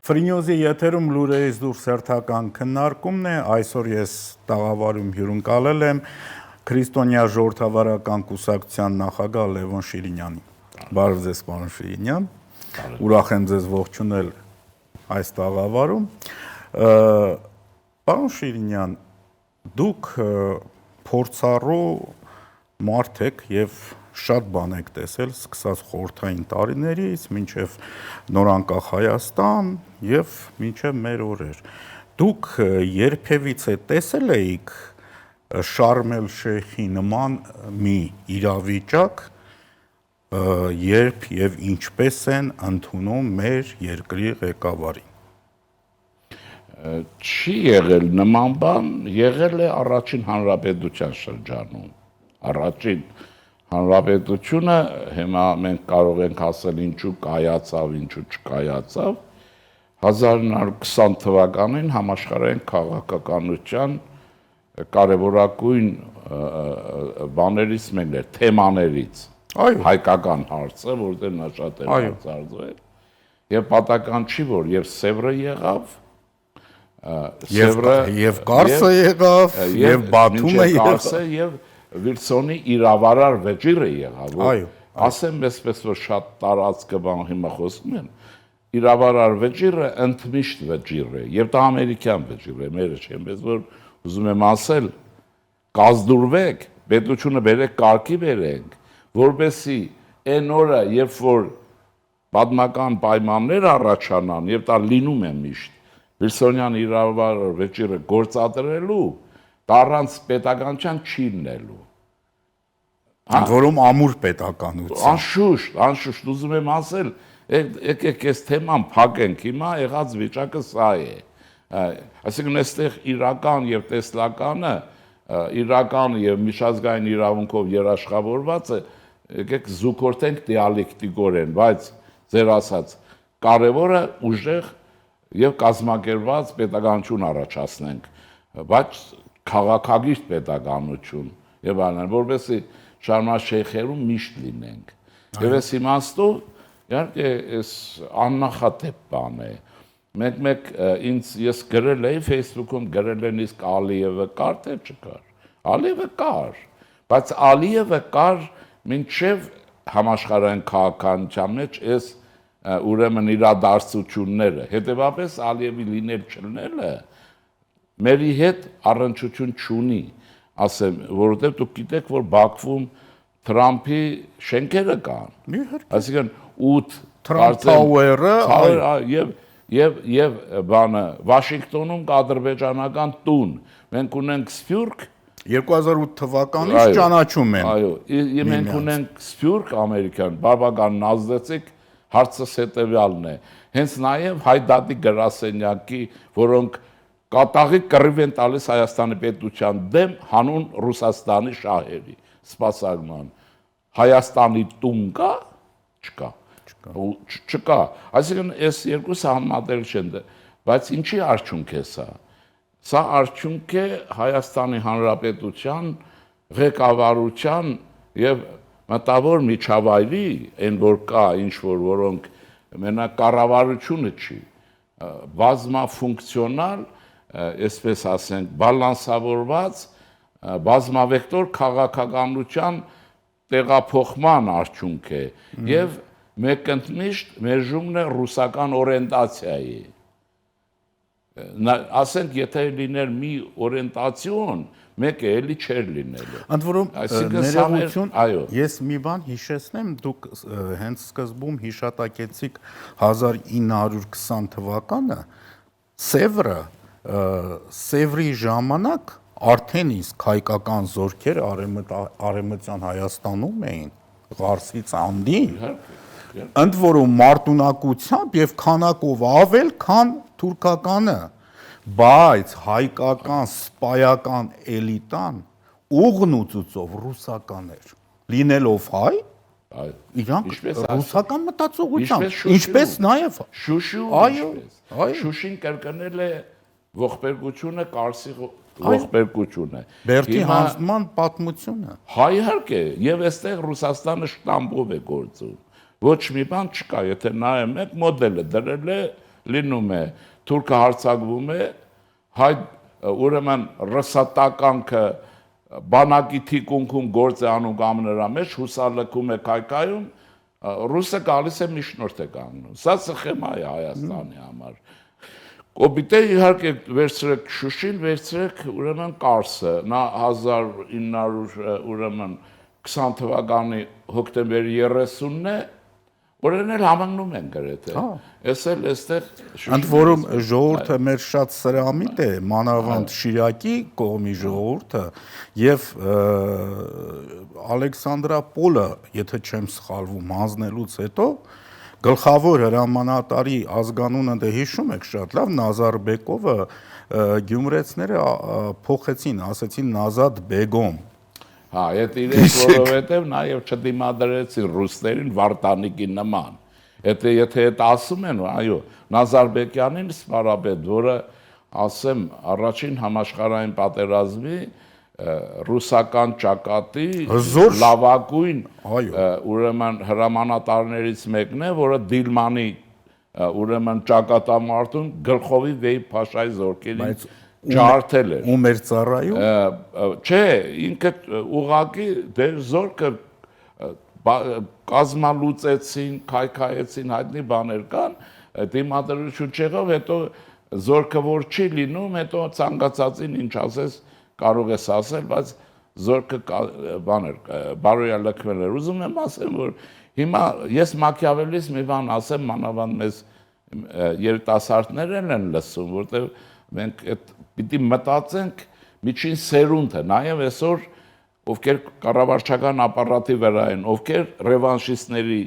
Ֆրինյոզի եթերում լուրերից դուրս հերթական քննարկումն է, այսօր ես տաղավարում հյուրընկալել եմ Քրիստոնյա ժողովրդավարական կուսակցության նախագահ Լևոն Շիրինյանին։ Բարև ձեզ, պարոն Շիրինյան, ուրախ եմ ձեզ ողջունել այս տաղավարում։ Պարոն Շիրինյան, դուք փորձառու մարդ եք եւ շատ բան եք տեսել, սկսած խորհրդային տարիներից, մինչև նորանկախ Հայաստան եւ մինչև մեր օրեր։ Դուք երբևիցե տեսել էիք Շարմ էլ-Շեյխի նման մի իրավիճակ, երբ եւ ինչպես են ընդունում մեր երկրի ղեկավարին։ Չի եղել նման բան, եղել է առաջին հանրապետության շրջանում։ Առաջին հանրապետությունը հիմա մենք կարող ենք ասել ինչու կայացավ, ինչու չկայացավ 1920 թվականին համաշխարհային քաղաքականության կարևորագույն բաներից մեկն էր, թեմաներից, հայկական հարցը, որտեղ նա շատ էր հարցարդվել, եւ պատական չի, որ եւ Սևրը եղավ, եւ Կարսը եղավ, եւ Բաթումը եղավ, եւ Վիլսոնի իրավարար վեճիրը եղավ, ասեմ այսպես որ շատ տարածքը բան հիմա խոսում են, իրավարար վեճիրը ընդմիշտ վեճիր է, եւ դա ամերիկյան վեճիր է, մերը չեմ, բայց որ ուզում եմ ասել, կազդուրվեք, պետությունը բերեք, կարգի բերենք, որպեսզի այն օրը, երբ որ պատմական պայմաններ առաջանան, եւ դա լինում է միշտ, Վիլսոնյան իրավարար վեճիրը գործադրելու առանց պետականության չի լինելու։ Որում ամուր պետականություն։ Անշուշտ, ուզում եմ ասել, եկեք այս թեման փակենք, հիմա եղած վիճակը սա է։ Այսինքն այստեղ իրական եւ տեսլականը, իրական եւ միջազգային իրավունքով երաշխավորված է, եկեք զուգորդենք դիալեկտիկորեն, բայց ձեր ասած, կարևորը ուժեղ եւ կազմակերպված պետականություն առաջացնենք, բայց քաղաքագիր պետականություն եւ այլն, որովհետեւ Շարմ էլ-Շեյխերում միշտ լինենք։ Եվ այս իմաստով, իհարկե, այս աննախադեպ բան է։ Մեկ ես գրել էի Facebook-ում, գրել են իսկ Ալիևը կար, թե չկար։ Ալիևը կար, բայց Ալիևը կար մինչև համաշխարհային քաղաքականության մեջ այս ուրեմն իրադարձությունները։ Հետևաբար Ալիևի լինել չլինելը մերի հետ առնչություն չունի, ասեմ, որովհետև դուք գիտեք, որ Բաքվում Թրամփի շենքերը կան։ Այսինքն 8 Թրամփ Թաուերը եւ բանը Վաշինգտոնում կա ադրբեջանական տուն։ Մենք ունենք Սփյուռք 2008 թվականից ճանաչում են։ Այո, մենք ունենք Սփյուռք ամերիկյան, բավական նազդեցիկ, հարցս հետեւյալն է։ Հենց նաեւ Հայդատի գրասենյակի, որոնք կատաղի կռիվ են տալիս Հայաստանի պետության դեմ հանուն Ռուսաստանի շահերի սպասարկման։ Հայաստանի տուն կա, չկա։ Այսինքն այս երկուսը համատեղ չեն, բայց ինչի արդյունք է սա։ Սա արդյունք է Հայաստանի Հանրապետության ղեկավարության եւ մտավոր միջավայրի, այն որ կա ինչ որ որոնք մենակ կառավարությունը չի, բազմաֆունկցիոնալ, այսպես ասենք, բալանսավորված բազմավեկտոր քաղաքականության տեղափոխման արդյունք է եւ մեկընդմիշտ մերժումն է ռուսական օրիենտացիայի։ Ասենք, եթե լիներ մի օրիենտացիոն, մեկը էլի չէր լինելու։ Ընդ որում, ներողություն, ես մի բան հիշեցնեմ, դուք հենց սկզբում հիշատակեցիք 1920 թվականը, Սևրի ժամանակ արդեն իսկ հայկական զորքեր արևմտյան Հայաստանում էին, Ղարսից անդին, ընդ որում մարտունակությամբ եւ քանակով ավել, քան թուրքականը, բայց հայկական սպայական էլիտան ուղն ու ծուծով ռուսական էր, լինելով հայ, իրանք ռուսական մտածողությամբ, ինչպես նաեւ Շուշին կրկնել է ողբերգությունը, Կարսի ողբերգությունը։ Բերդի հանձնման պատմությունը։ Իհարկե, եւ այստեղ Ռուսաստանը շտամբով է գործում։ Ոչ մի բան չկա, եթե նայում եք, մոդելը դրել է լինում է թուրքը հարձակվում է հայ ուրեմն ռսատականքը բանակի թիկունքում գործ է անում կամ նրա մեջ հուսալքում է քայքայում ռուսը գալիս է միջնորդ է կանգնում սա սխեմա է Հայաստանի համար Կոպիտե իհարկե վերցրեք Շուշին վերցրեք ուրեմն Կարսը նա 1900 ուրեմն 20 թվականի հոկտեմբերի 30-ն է Որն էլ համանգնում են գրեթե։ Ես էլ այստեղ Ընդ որում ժողովուրդը մեր շատ սրամիտ է, մանավանդ Շիրակի կողմի ժողովուրդը եւ Ալեքսանդրապոլը, եթե չեմ սխալվում, հանձնելուց հետո գլխավոր հրամանատարի ազգանունը դե հիշում եք շատ լավ Նազարբեկովը գյումրեցիները փոխեցին, ասեցին Նազադ Բեգոմ Հա, այդ իրենք որովհետև նաև չդիմադրեցին ռուսներին Վարդանիկի նման։ Եթե այդ ասում են, այո, Նազարբեկյանին սպարապետ, որը ասեմ առաջին համաշխարհային պատերազմի ռուսական ճակատի լավագույն ուրեմն հրամանատարներից մեկն է, որը Դիլմանի ուրեմն ճակատամարտում գլխովի վեհ փաշայի զորքերին ջարդել էր Ում էր ծառայում Չէ, ինքը ուղղակի դեր զորքը կազմալուծեցին, քայքայեցին հայտնի բաներ կան, դիմադրություն չեղավ, հետո զորքը որ չի լինում, հետո ցանկացածին ինչ ասես կարող ես ասել, բայց զորքը բաներ բարոյա լքվել էր։ Ուզում եմ ասեմ, որ հիմա ես Մաքիավելիս մի բան ասեմ, մանավանդ մեզ երիտասարդներն են լսում, որտեղ մենք այդ պիտի մտածենք միջին սերունդը, նաև այսօր ովքեր կառավարչական ապարատի վրա են, ովքեր ռևանշիստների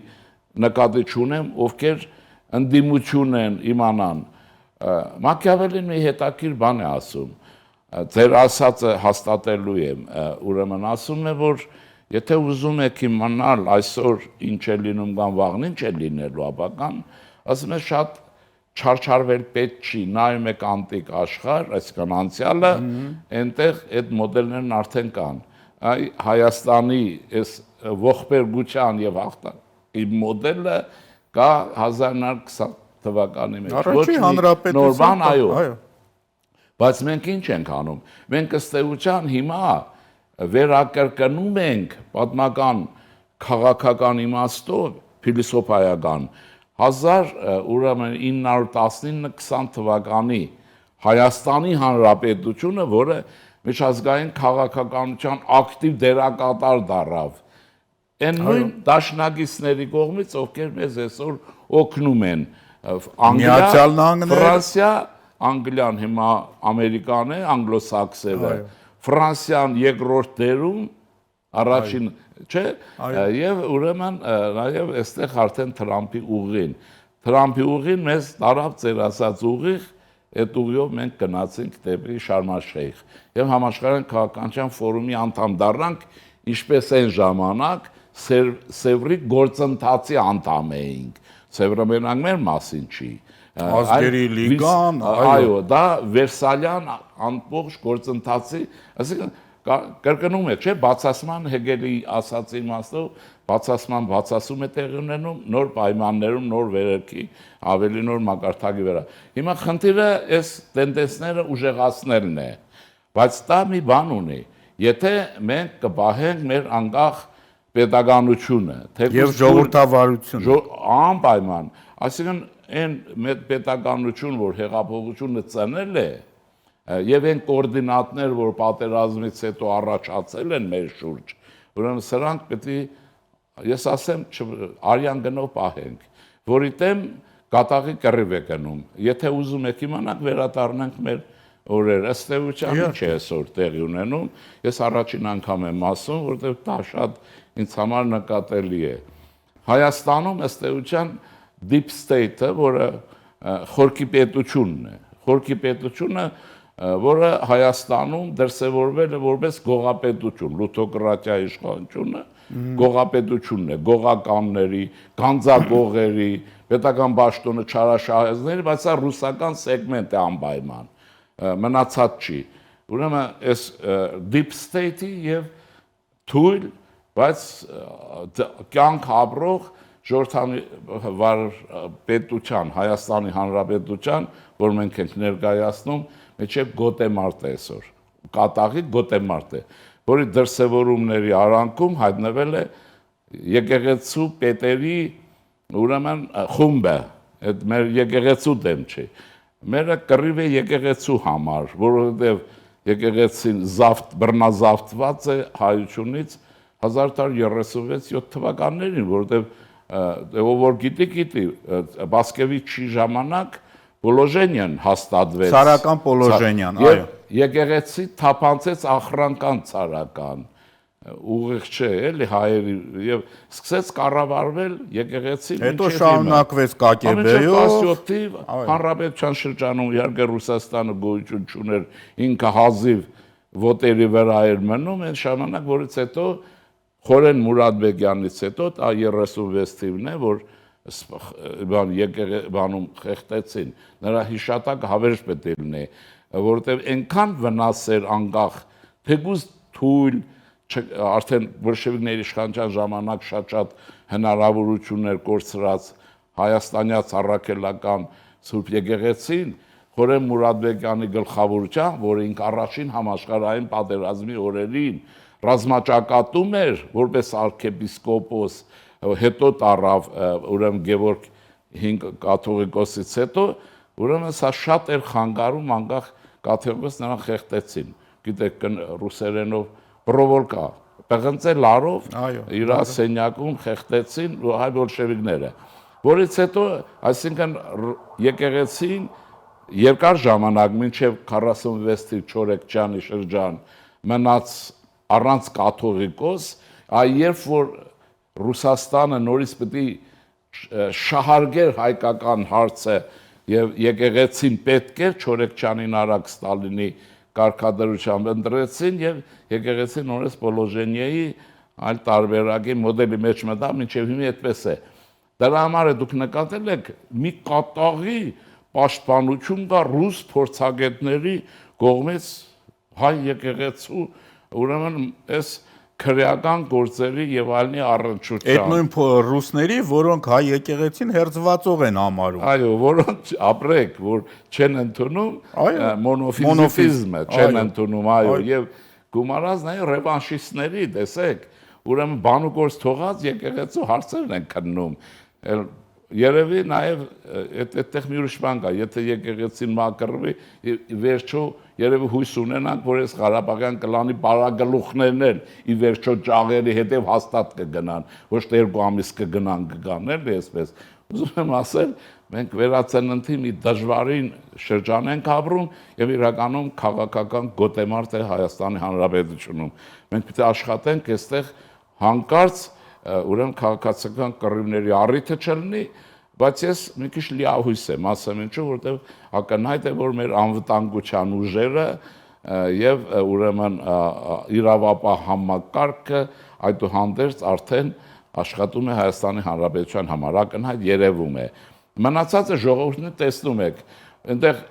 նկատի չունեն, ովքեր ընդդիմություն են իմանան։ Մաքիավելին մի հետաքրքիր բան է ասում, ձեր ասածը հաստատելու եմ, ուրեմն ասում է, որ եթե ուզում եք իմանալ այսօր ինչ է լինում կամ վաղն ինչ է լինելու ապական, ասում է շատ չարչարվել պետք չի, նայում եք անտիկ աշխարհ, այսինքն անցյալը, այնտեղ այդ մոդելներն արդեն կան։ Հայաստանի այս ողբերգության եւ հաղթանակի մոդելը կա 1920 թվականի մեջ։ Առաջին հանրապետության, այո։ Բայց մենք ինչ ենք անում։ Մենք ըստ էության հիմա վերակրկնում ենք պատմական քաղաքական իմաստով փիլիսոփայական 1919-20 թվականի Հայաստանի Հանրապետությունը, որը միջազգային քաղաքականության ակտիվ դերակատար դառավ, այն նույն դաշնակիցների կողմից, ովքեր մեզ այսօր օգնում են, Միացյալ Նահանգները, Ֆրանսիա, Անգլիան հիմա Ամերիկան է, անգլոսաքսերը, Ֆրանսիան երկրորդ դերում, առաջին չէ, եւ ուրեմն նաեւ այստեղ արդեն Թրամփի ուղին մեզ տարավ ձեր ասած ուղիղ, այդ ուղիով մենք գնացինք դեպի Շարմ ալ-Շեյխ եւ համաշխարհային քաղաքականության ֆորումի անդամ դառնանք, ինչպես այն ժամանակ Սևրի գործընթացի անդամ էինք, Սևրը մենակ մեր մասին չի, Ազգերի լիգան, այո, դա Վերսալյան ամբողջ գործընթացի, այսինքն կրկնում է, չէ, բացասման Հեգելի ասացի իմաստով, բացասում է տեղի ունենում նոր պայմաններում, նոր վերելքի, ավելի նոր մակարդակի վրա։ Հիմա խնդիրը այս տենդենսները ուժեղացնելն է, բայց դա մի բան ունի, եթե մենք կպահենք մեր անկախ պետականությունը, եւ ժողովրդավարությունը, անպայման, այսինքն այն պետականություն, որ հեղափոխությունը ծնել է, եւ այն կոորդինատներ, որ պատերազմից հետո առաջացել են մեր շուրջ, ուրեմն սրանք պետք է, ես ասեմ, արյան գնով պահենք, որի դեմ կատաղի կռիվ է գնում։ Եթե ուզում եք իմանալ, վերադառնանք մեր օրեր, ըստ էության ինչ է այսօր տեղի ունենում, ես առաջին անգամ եմ ասում, որտեղ դա շատ ինձ համար նկատելի է։ Հայաստանում ըստ էության deep state-ը, որը խորքի պետությունն է, խորքի պետությունը որը Հայաստանում դրսևորվել է որպես գողապետություն, լութոկրատիա իշխանությունը, գողապետությունն է, գողականների, գանձագողերի, պետական պաշտոնը չարաշահեզների, բայց սա ռուսական սեգմենտ է անպայման, մնացած չի։ Ուրեմն այս deep state-ի եւ թույլ, բայց կյանք ապրող ժողովրդավար պետության, Հայաստանի Հանրապետության, որ մենք ենք ներկայացնում, մեջև գոտեմարտ է այսօր, կատաղի գոտեմարտ է, որի դրսևորումների արանքում հայտնվել է եկեղեցու պետերի ուրեմն խումբը, այդ մեր եկեղեցու դեմ չի, մերը կռիվ է եկեղեցու համար, որովհետև եկեղեցին բռնազավթված է հայությունից 1836-7 թվականներին, որովհետև ով որ գիտի, Բասկևիչի ժամանակ Պոլոժենյան հաստատվեց։ Ցարական Պոլոժենյան, այո։ Եկեղեցի թափանցեց ախրանական ցարական, ուղիղ չէ, էլի հայերի, եւ սկսեց կառավարվել եկեղեցին։ Հետո շարունակվեց ԿԳԲ-ով։ 17-ի հանրապետության շրջանում իհարկե Ռուսաստանը գոյություն չուներ, ինքը հազիվ ոտերի վրա էր մնում, այն ժամանակ, որից հետո Խորեն Մուրադբեգյանից հետո 36 թիվն է, որ բանում խեղտեցին, նրա հիշատակը հավերժ պետք է լինի, որովհետև այնքան վնաս էր անկախ, թեկուզ թույլ, արդեն բոլշևիկների իշխանության ժամանակ շատ հնարավորություններ կորցրած հայաստանյաց առաքելական Սուրբ եկեղեցին, Խորեն Մուրադբեգյանի գլխավորությամբ, որ ինք առաջին համաշխարհային պատերազմի օրերին ռազմաճակատում էր, որպես արքեպիսկոպոս, հետո տարավ ուրեմն Գևորգ 5 կաթողիկոսից հետո, ուրեմն սա շատ էր խանգարում անկախ կաթողիկոս նրան խեղտեցին, գիտեք ռուսերենով պրովոլկա, պղնձե լարով իր սենյակում խեղտեցին հայ բոլշևիկները, որից հետո, այսինքն եկեղեցին երկար ժամանակ, մինչև 46-ի Չորեքչյանի շրջան մնաց առանց կաթողիկոս, երբ որ Ռուսաստանը նորից պետք է շահարկեր հայկական հարցը եւ եկեղեցին պետք էր Չորեքչյանին արագ Ստալինի կարգադրությամբ ընտրեցին եւ եկեղեցին նորից Պոլոժենիայի այլ տարբերակի մոդելի մեջ մտավ, մինչև հիմա այդպես է։ Դրա համար է դուք նկատել եք մի կատաղի պաշտպանություն կա ռուս փորձագետների կողմից հայ եկեղեցու ուրեմն այս քրեական գործերի եւ այլնի առնչությամբ։ Այդ նույն ռուսների, որոնք հայ եկեղեցին հերձվածող են համարում։ Այո, որոնք ապրեք, որ չեն ընդունում մոնոֆիզմը, չեն ընդունում, այո, եւ գումարած նաեւ ռևանշիստների, տեսեք, ուրեմն բանուկորս թողած եկեղեցու հարցերն են քննում։ Երևի նաև այդտեղ մի ուրիշ բան կա, եթե եկեղեցին մակռվի, վերջո երևի հույս ունենանք, որ այս Ղարաբաղյան կլանի բարագլուխներն էլ ի վերջո ճաղերի հետև հաստատ կգնան, ոչ թե 2 ամիս կգան, էլի այսպես։ Ուզում եմ ասել, մենք վերածննդի մի դժվարին շրջան ենք ապրում եւ իրականում քաղաքական գոտեմարտ է Հայաստանի Հանրապետությունում։ Մենք պետք է աշխատենք այստեղ հանկարծ ուրեմն քաղաքացիական կռիվների առիթը չլինի, բայց ես մի քիչ լիահույս եմ, ասեմ ինչու, որովհետև ակնհայտ է, որ մեր անվտանգության ուժերը եւ ուրեմն իրավապահ համակարգը այդուհանդերձ արդեն աշխատում է Հայաստանի Հանրապետության համար, ակնհայտ երևում է։ Մնացածը ժողովուրդն է տեսնում եք, այնտեղ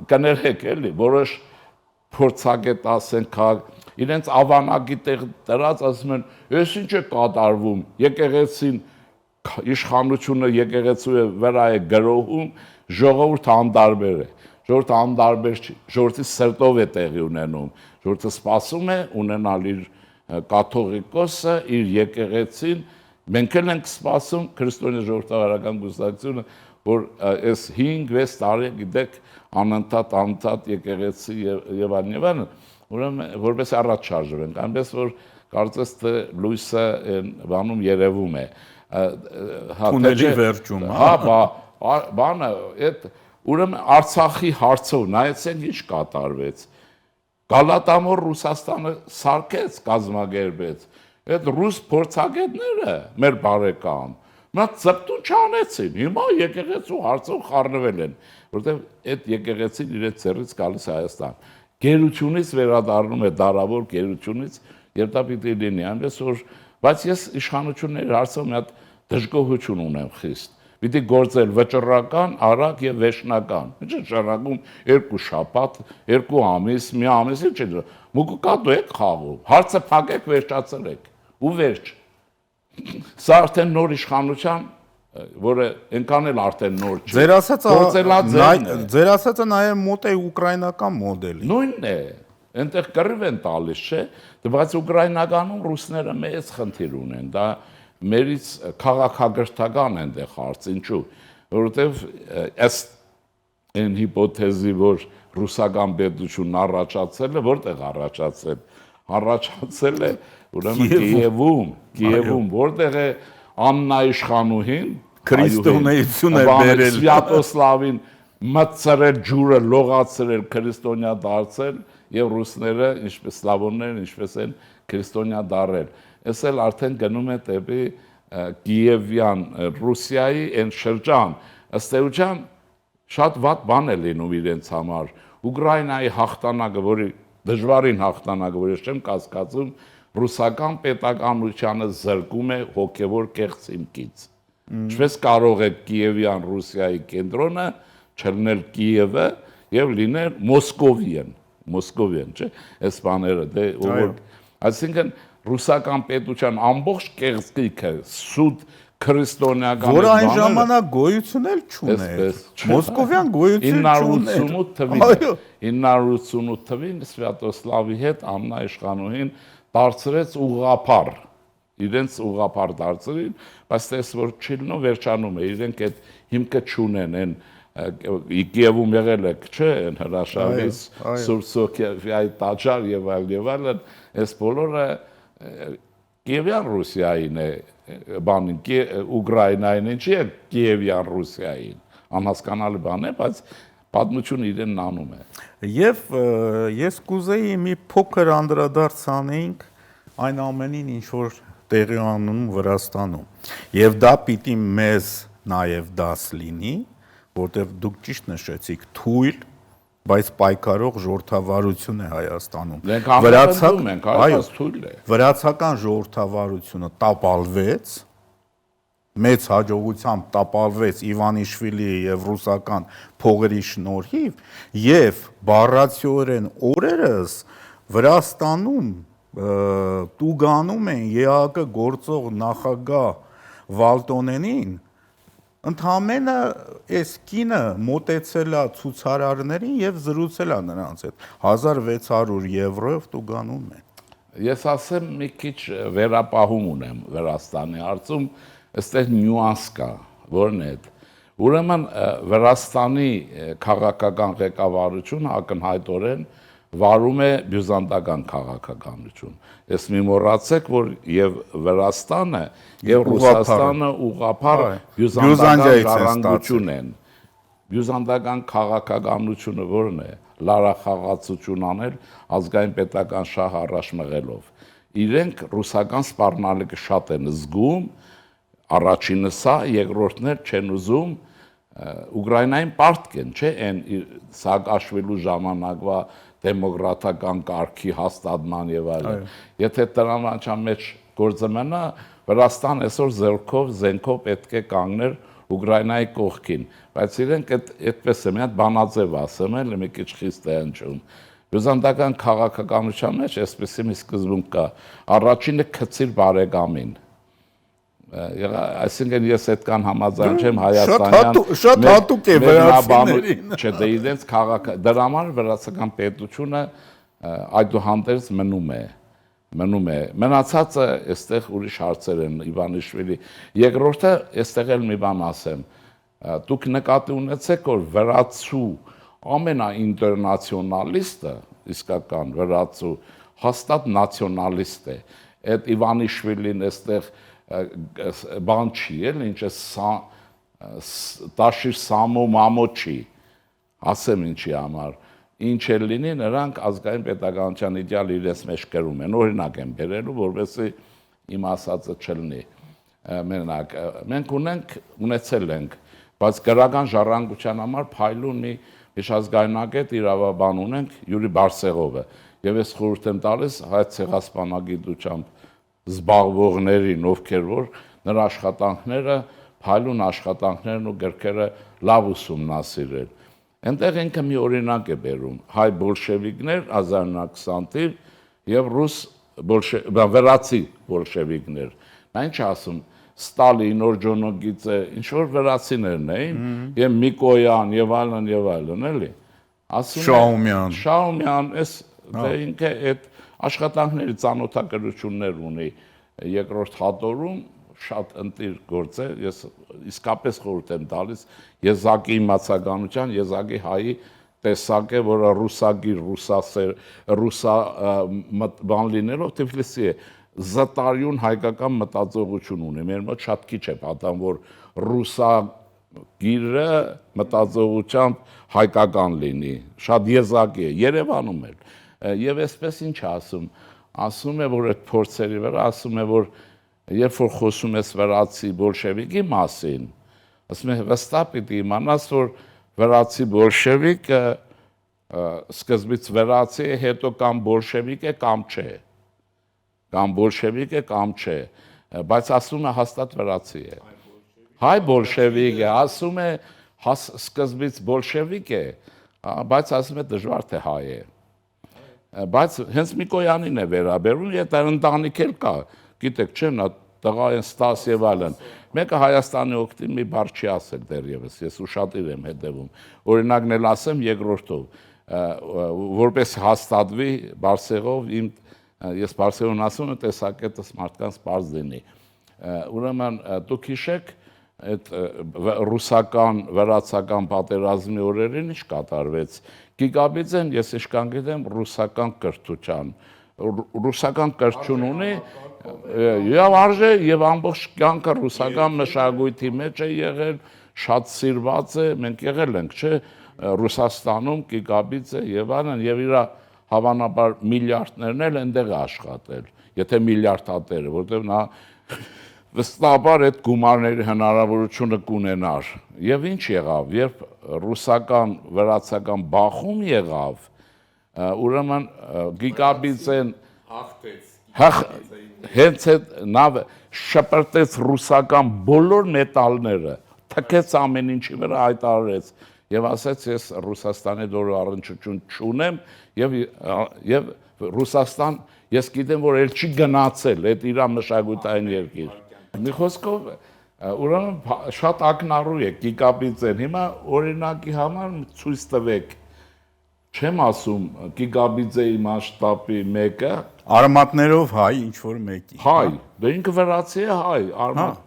կներեք էլի, որոշ փորձագետ ասենք իրենց ավանակի տեղ դրած ասում են, «Էս ինչ է կատարվում, եկեղեցին իշխանությունը եկեղեցու վրա է գրոհում, ժողովուրդը անդարբեր է, ժողովուրդը անդարբեր չի, ժողովրդի սրտով է տեղի ունենում, ժողովուրդը սպասում է ունենալ իր կաթողիկոսը, իր եկեղեցին, մենք էլ ենք սպասում քրիստոնյա ժողովրդավարական կուսակցությունը, որ այս 5-6 տարի գիտեք անընդհատ եկեղեցի եւ այլն, ուրեմն որպես առաջ շարժվենք, այնպես որ կարծես թե լույսը բանում երևում է։ Թունելի վերջում։ Բանը այդ ուրեմն Արցախի հարցով նայեցեք ինչ կատարվեց։ Գալատամոր Ռուսաստանը սարքեց, կազմակերպեց։ Այդ ռուս փորձագետները մեր բարեկամ նա ծպտուն չանեցին։ Հիմա եկեղեցու հարցով խառնվել են, որտեղ այդ եկեղեցին իրենց ձեռից գալիս Հայաստան։ Գերությունից վերադառնում է դարավոր գերությունից, եւ դա պիտի լինի, այնպես որ, բայց ես իշխանությունների հարցով մի հատ դժգոհություն ունեմ խիստ։ Պիտի գործել վճռական, արագ եւ վերջնական։ Ինչ է շարունակում 2 շաբաթ, 2 ամիս, մի ամիս, ինչ է։ Մուկուկատու եք խաղում, հարցը փակեք, վերջացրեք ու վերջ։ Սա արդեն նոր իշխանության, որը այնքան էլ արդեն նոր չի։ Ձեր ասածը նաև մոտ է ուկրաինական մոդելի։ Նույնն է, այնտեղ կռիվ են տալիս, չէ՞, բայց ուկրաինականում ռուսները մեծ խնդիր ունեն, դա մերից քաղաքագրթական այնտեղ հարց, ինչու, որովհետև ըստ այն հիպոթեզի, որ ռուսական պետությունն առաջացել է, որտեղ առաջացել է, ուրեմն Կիևում, որտեղ է Աննա իշխանուհին, քրիստոնեություն է բերել, Սվյատոսլավին մտցրել ջուրը, լողացրել, քրիստոնյա դարձել եւ ռուսները, ինչպես սլավոնները, ինչպես են քրիստոնյա դարել։ Այս էլ արդեն գնում է դեպի Կիևյան Ռուսիայի այն շրջան, ըստ էության շատ վատ բան է լինում իրենց համար։ Ուկրաինայի հաղթանակը, որի դժվարին հաղթանակը, որ ես չեմ կասկածում, ռուսական պետականությանը զրկում է հոգևոր կեղծ հիմքից։ Ինչպես կարող է Կիևյան Ռուսիայի կենտրոնը չլինել Կիևը եւ լինել Մոսկովիան, չէ՞, այս բաները, դե այսինքն ռուսական պետության ամբողջ կեղծիքը սուտ քրիստոնեական որ այն ժամանակ գոյություն էլ չուներ։ Մոսկովյան գոյություն չուներ։ 988 թվին Սվյատոսլավի հետ Աննա իշխանուհին դարձրեց ուղղափառ, իրենց ուղղափառ դարձրին, բայց տես որ չլինո վերջանում է, իրենք այդ հիմքը չունեն, այն Կիևում եղել եք, չէ, այն հրաշալից Սուրբ Սոֆիայի տաճար եւ այլն, այս բոլորը Կիևյան Ռուսիային է, բանին Ուկրաինային ինչի է Կիևյան Ռուսիային, անհասկանալի բան է, բայց պատմությունը իրենն անում է։ Եվ ես կուզեի մի փոքր անդրադարձ անեինք այն ամենին, ինչ որ տեղի անում Վրաստանում։ Եվ դա պիտի մեզ նաև դաս լինի, որտեղ դուք ճիշտ նշեցիք, թույլ, բայց պայքարող ժողովրդավարություն է Հայաստանում։ Վրացական ժողովրդավարությունը տապալվեց, մեծ հաջողությամբ տապալվեց Իվանիշվիլիի եւ ռուսական փողերի շնորհիվ եւ բառացիորեն օրերս Վրաստանում տուգանում են ԵԱԿ գործող նախագահ Վալտոնենին, ընդհանրապես այս կինը մոտեցել է ցուցարարներին եւ զրուցել է նրանց հետ 1600 եվրոյով տուգանում են։ Ես ասեմ մի քիչ վերապահում ունեմ Վրաստանի հարցում, այստեղ նյուանս կա, որն է։ Ուրեմն Վրաստանի քաղաքական ղեկավարությունը ակնհայտորեն վարում է բյուզանդական քաղաքականություն։ Ես մի մոռացեք, որ եւ Վրաստանը եւ Ռուսաստանը ուղղափառ բյուզանդական ժառանգություն են։ Բյուզանդական քաղաքականությունը որն է, լարախաղացություն անել ազգային պետական շահ առաջ մղելով։ Իրենք ռուսական սպառնալիքը շատ են զգում, առաջինը սա, երկրորդն էլ չեն ուզում Ուկրաինային պարտքեն, չէ, այն Սաակաշվիլու ժամանակվա դեմոկրատական կարգի հաստատման եւ այլն։ Եթե տրամադրության մեջ գործը մնա, Վրաստան այսօր զենքով պետք է կանգներ Ուկրաինայի կողքին, բայց իրենք այդպես է, մի հատ բանաձև ասեմ, էլ մի քիչ խիստ է հնչում։ Բյուզանդական քաղաքականության մեջ այսպեսի մի սկզբունք կա. առաջինը քցիր բարեկամին։ Այսինքն ես այդքան համաձայն չեմ Հայաստանյան շատ հատուկ է վրացիներին։ Չէ, դե իրենց դրա համար վրացական պետությունը այդուհանդերձ մնում է։ Մնացածը այստեղ ուրիշ հարցեր են Իվանիշվիլի։ Երկրորդը այստեղ էլ մի բան ասեմ։ Դուք նկատի ունեցեք, որ վրացու ամենաինտերնացիոնալիստը, իսկական վրացու, հաստատ նացիոնալիստ է։ Այդ Իվանիշվիլին այստեղ բան չի, էլ ինչ է Տաշիր Սամո մամո չի, ասեմ ինչի համար, ինչ էլ լինի, նրանք ազգային պետականության իդեալ իրենց մեջ կրում են, օրինակ են բերելու, որովհետեւ իմ ասածը չլինի։ Մենք ունեցել ենք, բայց գրական ժառանգության համար փայլուն մի միջազգայնագետ իրավաբան ունենք Յուրի Բարսեղովը, եւ ես խորհուրդ եմ տալիս հայ ցեղասպանագիտությամբ զբաղվողներին, ովքեր որ նրա աշխատանքները, փայլուն աշխատանքներն ու գրքերը լավ ուսումնասիրել։ Այնտեղ ինքը մի օրինակ է բերում, հայ բոլշևիկներ 1920 թիվ եւ ռուս վրացի բոլշևիկներ Նա ինչ ասում, Ստալին, Օրջոնոգիցը, ինչ որ վրացիներն էին, եւ Միկոյան եւ այլն, էլի։ Ասում է Շաումյան, այս դե ինքը այդ աշխատանքների ծանոթակրություններ ունի երկրորդ հատորում շատ ընտիր գործ է, ես իսկապես խորհուրդ եմ տալիս եզակի իմացականության, եզակի հայի տեսակ է, որը ռուսագիր, ռուսա բան լինելով Թիֆլիսի է, զտարյուն հայկական մտածողություն ունի, մեր մոտ շատ քիչ է պատահում, որ ռուսագիրը մտածողությամբ հայկական լինի, շատ եզակի է, Երևանում էլ, եւ այսպես ինչ ասում է, որ այդ փորձերի վրա ասում է, որ երբ որ խոսում ես վրացի բոլշևիկի մասին, ասում է վստահ պիտի իմանաս, որ վրացի բոլշևիկը սկզբից վրացի է, հետո կամ բոլշևիկ է, կամ չէ, կամ բոլշևիկ է, կամ չէ, բայց ասում է հաստատ վրացի է, հայ բոլշևիկ է, ասում է սկզբից բոլշևիկ է, բայց ասում է դժվար թե հայ է, բայց հենց Միկոյանին է վերաբերում, եթե ընտանիք էլ կա, գիտեք չէ, նա տղա են Ստաս եւ այլն։ Մեկը Հայաստանի օգտին մի բառ չի ասել դեռևս, ես ուշադիր եմ հետևում։ Օրինակն էլ ասեմ երկրորդով, որպես հաստատվի Բարսեղով ես Բարսեղոն ասում եմ տեսակետս մարդկանց པարզ լինի։ Ուրեմն դուք հիշեք այդ ռուսական վրացական պատերազմի օրերին ինչ կատարվեց։ Գիգաբիձեն ես իշքան գիտեմ ռուսական կրթության ռուսական կրթություն ունի եւ արժե եւ ամբողջ կյանքը ռուսական մշակույթի մեջ է եղել, շատ սիրված է, մենք եղել ենք, չէ, Ռուսաստանում Գիգաբիձը եւ այլն եւ իր հավանաբար միլիարդներն էլ այնտեղ է աշխատել, եթե միլիարդատերը, որտեղ նա վստահաբար այդ գումարների հնարավորությունը կունենար եւ ինչ եղավ, երբ ռուսական վրացական բախում եղավ, ուրեմն Գիգաբիձեն հենց այդ նա շպրտեց ռուսական բոլոր մետալները, թքեց ամեն ինչի վրա հայտարարեց եւ ասաց ես Ռուսաստանի դորը առնչություն չունեմ եւ Ռուսաստան ես գիտեմ որ էլ չի գնացել այդ իր մշակութային երկիր։ Մի խոսքով ուրեմն շատ ակնառու է Գիգաբիձեն, հիմա օրինակի համար ցույց տվեք, չեմ ասում Գիգաբիձեի մասշտաբի մեկը, արմատներով հայ ինչ որ մեկի։ Հայ, դե ինքը վրացի է հայ, արմատ։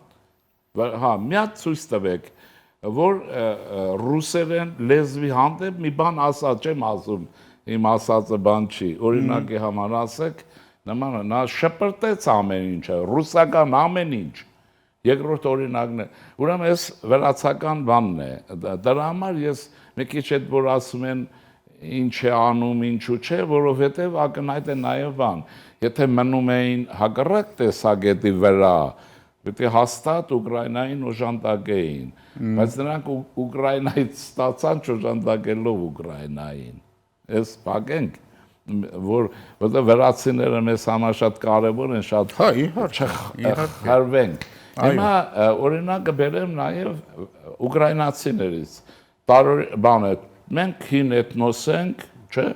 Հա, մի հատ ցույց տվեք, որ ռուսերեն լեզվի հանդեպ մի բան ասած, չեմ ասում, իմ ասածը բան չի, օրինակի համար ասեք, նա շպրտեց ամեն ինչը, ռուսական ամեն ինչ։ Երկրորդ օրինակն է։ Ուրեմն այս վրացական բանն է։ Դրա համար ես մի քիչ այդ որ ասում են ինչ է անում, ինչու չէ, որովհետև ակնհայտ է նաև բան։ Եթե մնում էին հակառակ տեսակետի վրա, պետք է հաստատ Ուկրաինային օժանդակեին, բայց նրանք Ուկրաինայից ստացան չօժանդակելով Ուկրաինային։ Այս փակենք որտեղ վրացիները մեզ համար շատ կարևոր են, շատ չխարվենք։ Հիմա օրինակը բերեմ նաև ուկրաինացիներից։ Բանը մենք հին էթնոս ենք, չէ՞,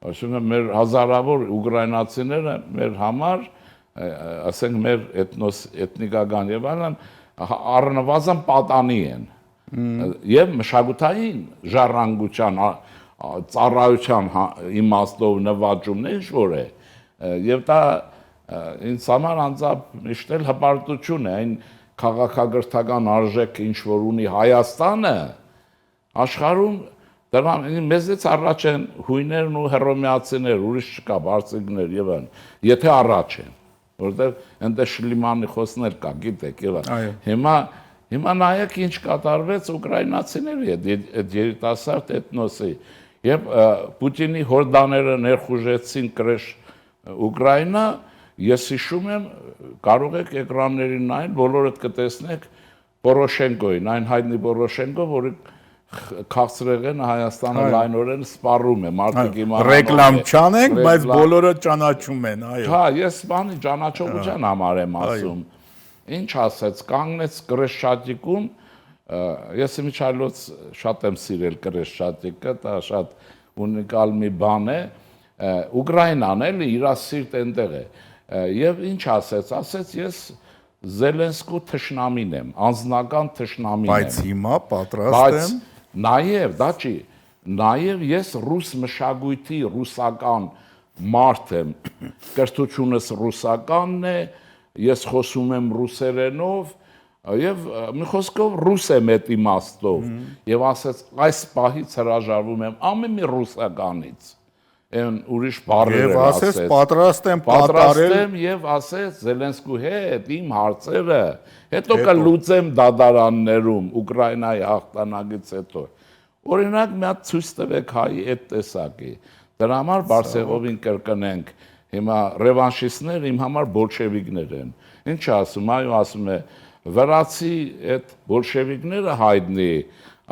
ասում եմ մեր հազարավոր ուկրաինացիները մեր համար, ասենք մեր էթնոս էթնիկական եւ այլն առնվազն պատանի են։ Եվ մշակութային ժառանգության ծառայության իմաստով նվաճումն ինչ որ է եւ դա ինձ համար անձամբ միշտ էլ հպարտություն է այն քաղաքագրթական արժեքը ինչ որ ունի Հայաստանը աշխարհում դրան մեզից առաջ են հույներն ու հռոմեացիներ ուրիշ չկա բարձիկներ եւ այլն եթե առաջ են որտեղ այնտեղ շլիմանի խոսներ կա գիտեք եւ հիմա նայեք ինչ կատարվեց ուկրաինացիների այդ երիտասարդ էթնոսի Երբ Պուտինի հորդաները ներխուժեցին կրեշ Ուկրաինա, ես հիշում եմ, կարող եք էկրաններին նայել, բոլորդ կտեսնեք Պորոշենկոին, այն հայտնի Պորոշենկո, որը քաղցրեղեն Հայաստանը լայնորեն սպառում է, մարդիկ իմանալով։ Ռեկլամ չանենք, բայց բոլորը ճանաչում են, այո։ Հա, ես բանի ճանաչողության համար եմ ասում։ Ինչ ասեց, կանգնեց կրեշշատիկում Ես իմիջայլոց շատ եմ սիրել կրեշշատիկը, դա շատ ունիկալ մի բան է, Ուկրաինան էլի իր սիրտ այնտեղ է, եւ ինչ ասեց, ես Զելենսկու թշնամին եմ, անձնական թշնամին եմ։ Բայց հիմա պատրաստ Բայց եմ նաև դա չի, նաև ես ռուս մշակույթի ռուսական մարդ եմ, կրթությունս ռուսականն է, ես խոսում եմ ռուսերենով եւ մի խոսքով ռուս եմ այդ իմաստով եւ ասած այս պահից հրաժարվում եմ ամեն մի ռուսականից այն ուրիշ բառեր եւ ասես ասեց պատրաստ եմ պատրաստ կատարել եմ եւ ասեց Զելենսկու հետ իմ հարցերը հետո կլուծեմ դատարաններում Ուկրաինայի հաղթանակից հետո օրինակ մի հատ ցույց տվեք հայի այդ տեսակի դրա համար Բարսեղովին կրկնենք հիմա ռևանշիստներ իմ համար բոլշևիկներ են ինչ ասում այո ասում է վրացի այդ բոլշևիկները հայտնի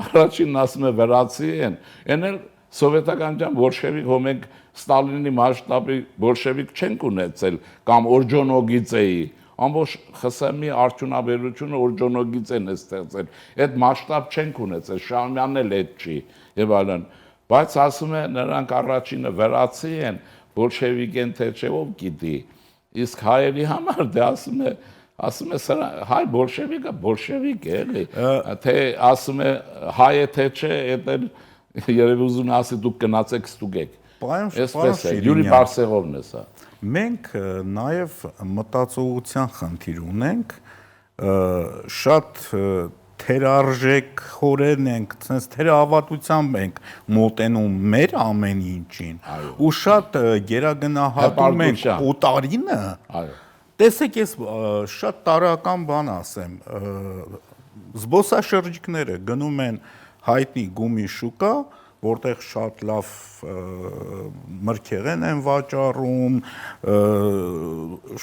առաջին ասում է վրացի են այն էլ սովետական ջան բոլշևիկ հո մենք Ստալինի մասշտաբի բոլշևիկ չենք ունեցել կամ օրջոնոգիցեի ամբողջ ԽՍՀՄ-ի արդյունաբերությունը օրջոնոգիցեն է ստեղծել այդ մասշտաբ չենք ունեցել Շահումյանն էլ այդ չի եւ այլն բայց ասում է նրանք առաջինը վրացի են բոլշևիկ են թե չէ ով գիտի իսկ հայերի համար դե ասում է սրա հայ բոլշևիկը բոլշևիկ է էլի թե ասում է հայ է թե չէ այդ էլ երևի ուզում է ասի դուք գնացեք ստուգեք այսպես է Յուրի Բարսեղովն է սա մենք նաև մտածողության խնդիր ունենք շատ թերարժեք խորեն ենք ցենց թերահավատությամբ ենք մոտենում մեր ամեն ինչին ու շատ գերագնահատում ենք օտարինը տեսեք ես շատ տարական բան ասեմ զբոսաշրջիկները գնում են հայտնի գումի շուկա որտեղ շատ լավ մրգեղեն են վաճառում,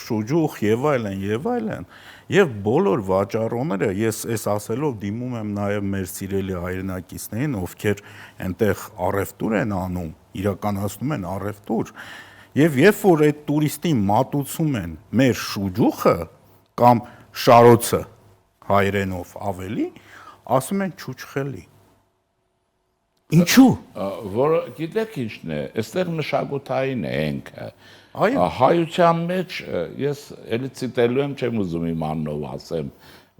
շուջուխ եւ այլն, եւ բոլոր վաճառողները ես այս ասելով դիմում եմ նաեւ մեր սիրելի հայրենակիցներին, ովքեր այնտեղ առևտուր են անում, իրականացնում են առևտուր, եւ երբ որ այդ տուրիստին մատուցում են մեր շուջուխը կամ շարոցը հայրենով ավելի, ասում են չուչխելի Ինչու? Որը գիտեք ինչն է, այստեղ մշակութային է ինքը։ Հայության մեջ ես էլի ցիտելու եմ, չեմ ուզում իմ անունով ասեմ,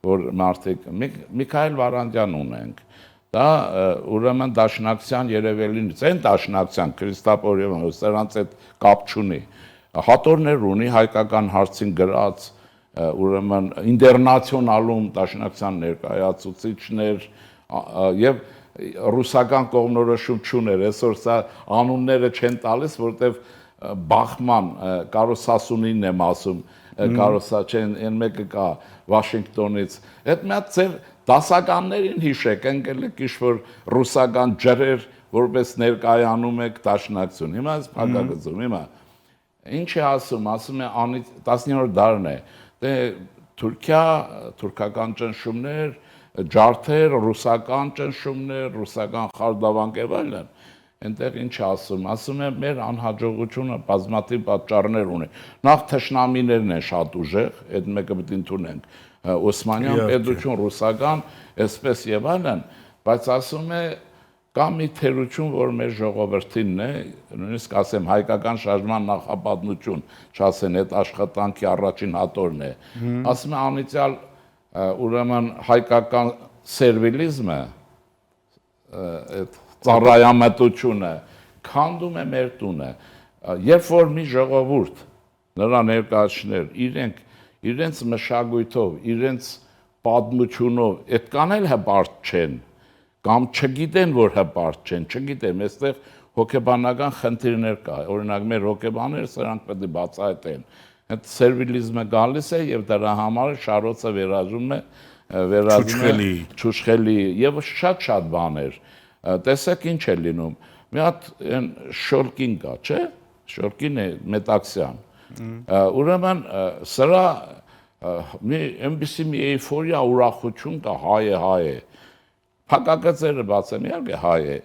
որ մարդիկ Միքայել Վարանդյան ունենք։ Դա ուրեմն Դաշնակցության երևելինից, այն Դաշնակցության Քրիստապորյան սրանց այդ կապ չունի։ Հատորներ ունի հայկական հարցին գրած, ուրեմն ինտերնացիոնալում Դաշնակցության ներկայացուցիչներ եւ ռուսական կողմնորոշում չուներ, այսօր սա անունները չեն տալիս, որտեվ Բախման, Կարոս Սասունինն եմ ասում, Կարոսա չեն, այն մեկը կա Վաշինգտոնից, այդ մի հատ ձեր դասականներին հիշեք, ընկել եք ինչ-որ ռուսական ջրեր, որպես ներկայանում եք Դաշնակցություն, հիմա այս փակագծում, հիմա, ինչ է ասում է 19-րդ դարն է, դե Թուրքիա, թուրքական ճնշումներ, ջարդեր, ռուսական ճնշումներ, ռուսական խարդավանք եւ այլն, այնտեղ ինչ ասում է մեր անհաջողությունը բազմաթիվ պատճառներ ունի։ Նախ թշնամիներն են շատ ուժեղ, այդ մեկը պետք է ընդունենք, Օսմանյան պետություն, ռուսական, այսպես եւ այլն, բայց ասում է կա մի թերություն, որ մեր ժողովրդինն է, նույնիսկ ասեմ հայկական շարժման նախապատմություն, չասեն այդ աշխատանքի առաջին հատորն է, ասում է անիծյալ ուրեմն հայկական սերվիլիզմը այդ ծառայամտությունը քանդում է մեր տունը երբ որ մի ժողովուրդ նրա ներկայացուցիչներ իրենց մշակույթով իրենց պատմությունով այդքան էլ հպարտ չեն կամ չգիտեն որ հպարտ չեն չգիտեմ այստեղ հոգեբանական խնդիրներ կա օրինակ մեր հոգեբանները սրանք պետք է բացահայտեն Այդ սերվիլիզմը գալիս է եւ դրա համար շարոցը վերածում է չուչխելի եւ շատ բաներ տեսեք ինչ է լինում մի հատ այն շորկին կա չէ շորկին է մետաքսյան ուրեմն սրա մի այնպիսի մի էյֆորիա ուրախություն կա հայ է փակագծերը բացեմ իհարկե հայ է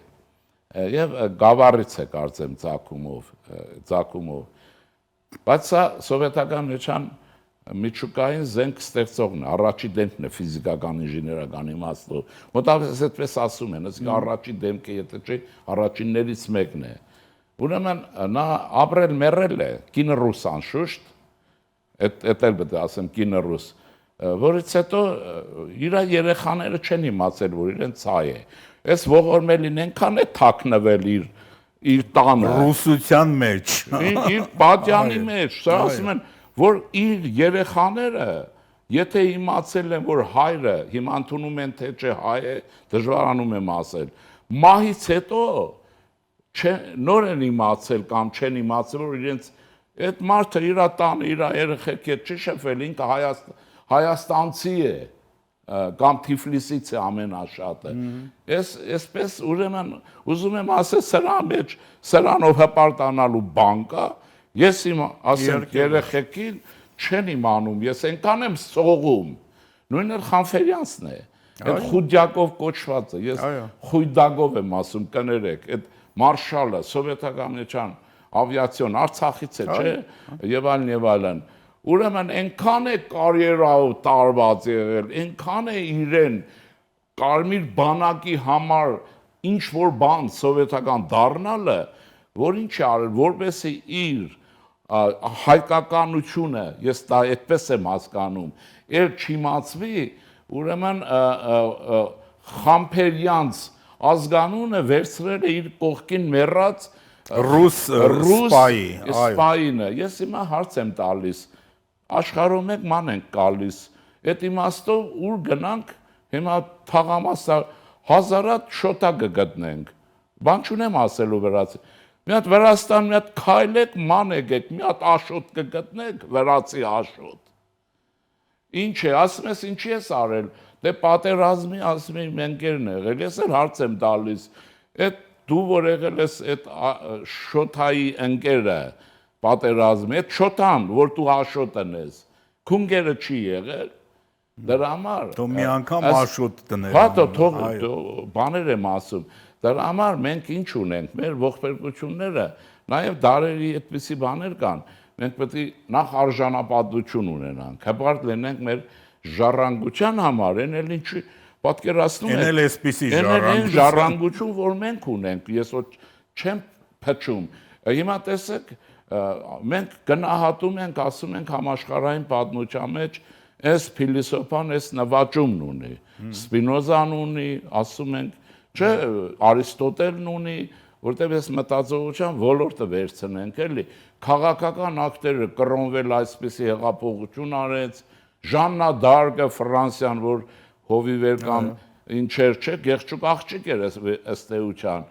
եւ գավառից է կարծեմ ցակումով Բայց սա սովետական մեջան միջուկային զենք ստեղծողն է, առաջի դեմքն է ֆիզիկական ինժեներական իմաստով։ Մոտավորապես այդպես ասում են, ասենք առաջի դեմքը եթե չէ, առաջիններից մեկն է։ Ուրեմն նա ապրել մեռել է, կինը ռուս անշուշտ, էդ էլ պետք է ասեմ կինը ռուս, որից հետո իր երեխաները չեն իմացել, որ իրեն ցա է։ Այս ողորմելին այնքան է թաքնվել իր տանը, Ռուսության մեջ։ իր պատյանի մեջ, սա ասում են, որ իր երեխաները, եթե իմացել են, որ հայրը, հիմա ընդունում են, թե չէ հայ է, դժվարանում եմ ասել, մահից հետո նոր են իմացել կամ չեն իմացել, որ իրենց այդ մարդը իր տանը, իր երեխեքի հետ չի շփվել, ինքը հայաստանցի է, կամ Թիֆլիսից է ամենաշատը։ Այսպես ուրեմն ուզում եմ ասել սրանով հպարտանալու բան կա, ես իմ ասեմ երեխեքին չեն իմանում, ես այնքան եմ սողում, նույնն էլ Խանֆերյանցն է, այդ Խուդյակով կոչվածը, ես Խույդագով եմ ասում, կներեք, այդ մարշալը, սովետական միջան ավիացիոն, Արցախից է, չէ, եւ այլն, ուրեմն այնքան է կարիերայով տարված եղել, այնքան է իրեն կարմիր բանակի համար ինչ որ բան սովետական դառնալը, որ ինչ է արել, որպեսզի իր հայկականությունը, ես դա այդպես եմ հասկանում, էլ չիմացվի, ուրեմն Խամփերյանց ազգանունը վերցրել է իր կողքին մեռած ռուս սպայինը։ Ես հիմա հարց եմ տալիս, աշխարհում մեկ ման ենք գալիս, այդ իմաստով ուր գնանք, հիմա թաղամասը հազարատ շոտա կգտնենք, բան չունեմ ասելու վրացի, մի հատ Վրաստան, մի հատ քայլեք, ման եկեք, մի հատ աշոտ կգտնեք, վրացի աշոտ, ինչ է, ասում ես ինչի ես արել, դե պատերազմի ասում եմ ընկերն եղել, ես էլ հարց եմ տալիս, այդ դու որ եղել ես այդ շոթայի ընկերը պատերազմի, այդ շոթան, որ դու աշոտն ես, քունգերը չի եղել, դրա համար դու մի անգամ աշոտ դնել, հա թող բաներ եմ ասում, դրա համար մենք ինչ ունենք, մեր ողբերգությունները, նաև դարերի այդպիսի բաներ կան, մենք պետք է նախ արժանապատվություն ունենանք, հպարտ լինենք մեր ժառանգության համար, այն էլ ինչի պատկերացնում են էլ այսպիսի ժառանգություն, որ մենք ունենք, ես չեմ փչում, հիմա տեսեք, մենք գնահատում ենք, ասում ենք համաշխարհային պատմության մեջ, այս փիլիսոփան այս նվաճումն ունի, Սպինոզան ունի, ասում ենք, չէ, Արիստոտելն ունի, որտեղ ես մտածողության ոլորտը վերցնենք, էլի, քաղաքական ակտերը կրոնվել այսպիսի հեղափոխություն արեց, Ժաննա Դարգը Ֆրանսիան, որ հովիվեր կամ ինչեր չէ, գեղչուկ աղջիկ էր ըստ էության,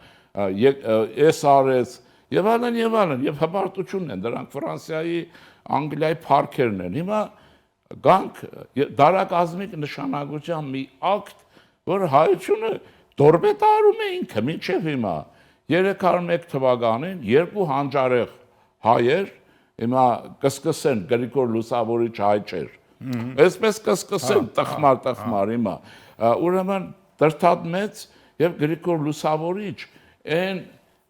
էս արեց, եւ այլն, եւ հպարտությունն են, դրանք Ֆրանսիայի, Անգլիայի փառքերն են, հիմա գանք դարակազմիկ նշանակության մի ակտ, որ հայությունը դորբետարում է ինքը մինչև հիմա 301 թվականին երկու հանճարեղ հայեր հիմա կսկսեն Գրիգոր Լուսավորիչ հայ չէր, այսպես կսկսեն տխմար հիմա, ուրեմն Տրթատ մեծ եւ Գրիգոր Լուսավորիչ այն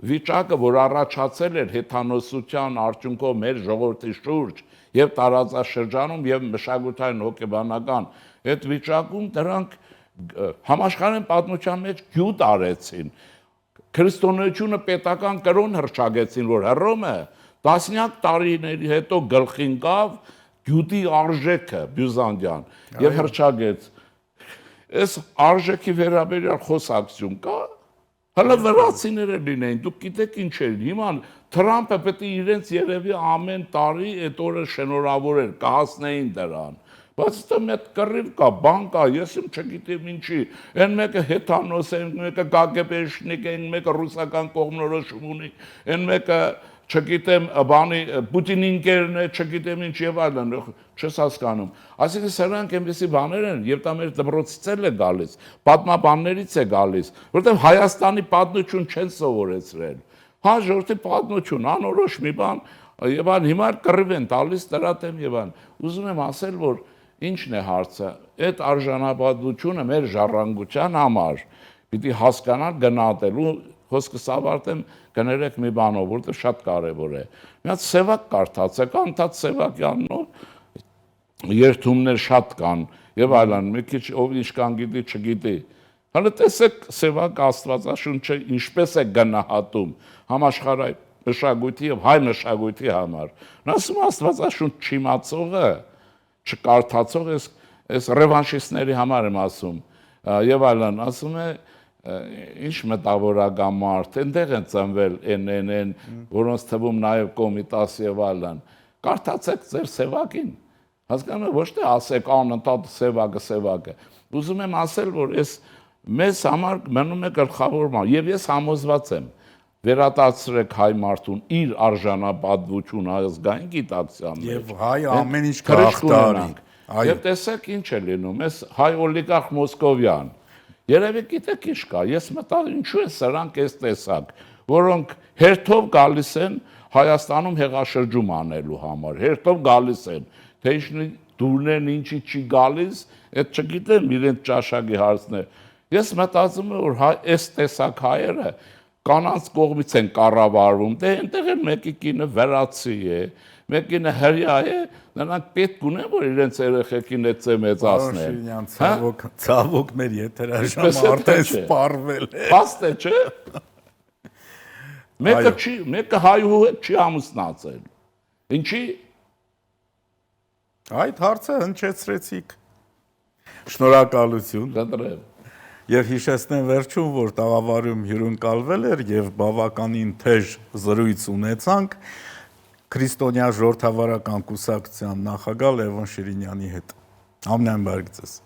վիճակը, որ առաջացել էր հեթանոսության արդյունքով մեր ժողովրդի շուրջ եւ տարածաշրջանում եւ մշակութային հոգեբանական այդ վիճակում դրանք համաշխարհային պատմության մեջ գյուտ արեցին, քրիստոնեությունը պետական կրոն հռչակեցին, որ Հռոմը տասնյակ տարիների հետո գլխին կավ գյուտի արժեքը Բյուզանդիան եւ հռչակեց, այս արժեքի վերաբերյալ խոսակցություն կա, հələ վրացիները լինեին, դուք գիտեք ինչ էր, հիմա Թրամփը պետք է իրենց երևի ամեն տարի այդ օրը շնորհավորեր, կհասնեին դրան, բայց դա մեծ կռիվ կա, բան կա, ես չգիտեմ ինչի, այն մեկը հեթանոս է, այն մեկը կագեբեշնիկ է, այն մեկը ռուսական կողմնորոշում ունի, այն մեկը չգիտեմ բանի Պուտինի ընկերն է, չգիտեմ ինչ եւ այլն, չես հասկանում, այսինքն սրանք այնպեսի բաներ են, եւ դա մեր դպրոցից է գալիս, պատմաբաններից է գալիս, որովհետեւ Հայաստանի պատմություն չեն սովորեցրել, հա ժողովրդի պատմություն, անորոշ մի բան եւ այլն, հիմա կռիվ են տալիս դրա դեմ եւ այլն, ուզում եմ ասել, որ ինչն է հարցը, այդ արժանապատվությունը մեր ժառանգության համար պիտի հասկանալ գնահատելու, խոսքս ավարտեմ, կներեք մի բանով, որտեղ շատ կարևոր է։ Մի հատ սևակ կարդացեք, անթաց Սևակյանով երթումներ շատ կան եւ այլն, մի քիչ ով ինչ կան գիտի, չգիտի։ Հələ տեսեք Սևակ Աստվածաշունչը ինչպես է գնահատում համաշխարհային մշակույթի եւ հայ մշակույթի համար։ Նա ասում Աստվածաշունչ չիմացողը, չկարդացող այս ռևանշիստների համար եմ ասում, եւ այլն, ասում է ինչ մտավորական մարդ, այնտեղ են ծնվել են, որոնց թվում նաև Կոմիտաս եւ այլն։ Կարդացեք ձեր սևակին։ Հասկանում եք, ոչ թե ասեք անընդհատ սևակը։ Ուզում եմ ասել, որ այս մեզ համար մնում է գլխավոր բան, եւ ես համոզված եմ, վերադարձրեք հայ մարդուն իր արժանապատվություն ազգային գիտակցության մեջ։ Եվ հայ ամեն ինչ կհաղթարի։ Եվ տեսեք ինչ է լինում, այս հայ օլիգարխ Մոսկովյան երևի գիտեք ինչ կա, ես մտածում ինչու են սրանք այս տեսակ, որոնք հերթով գալիս են Հայաստանում հեղաշրջում անելու համար, հերթով գալիս են, թե ինչ դուրներն ինչի չի գալիս, այդ չգիտեմ իրենց ճաշակի հարցն է։ Ես մտածում եմ, որ այս տեսակ հայերը կանանց կողմից են կառավարվում, դե այնտեղ էլ մեկի կինը վրացի է, մեկինը հրյա է, նրանք պետք ունեն, որ իրենց երեխեքին էծե մեծացնեն։ Ցավոք մեր եթերաժամը արդեն սպառվել է։ Փաստ է, չէ՞։ Մեկը հայու հետ չի ամուսնացել։ Ինչի։ Այդ հարցը հնչեցրեցիք։ Շնորհակալություն։ Դրեմ։ Եվ հիշեցնեմ վերջում, որ տաղավարում հյուրընկալվել էր եւ բավականին թեժ զրույց ունեցանք քրիստոնյա ժողովրդավարական կուսակցության նախագահ Լևոն Շիրինյանի հետ։ Ամեն բարիք ձեզ։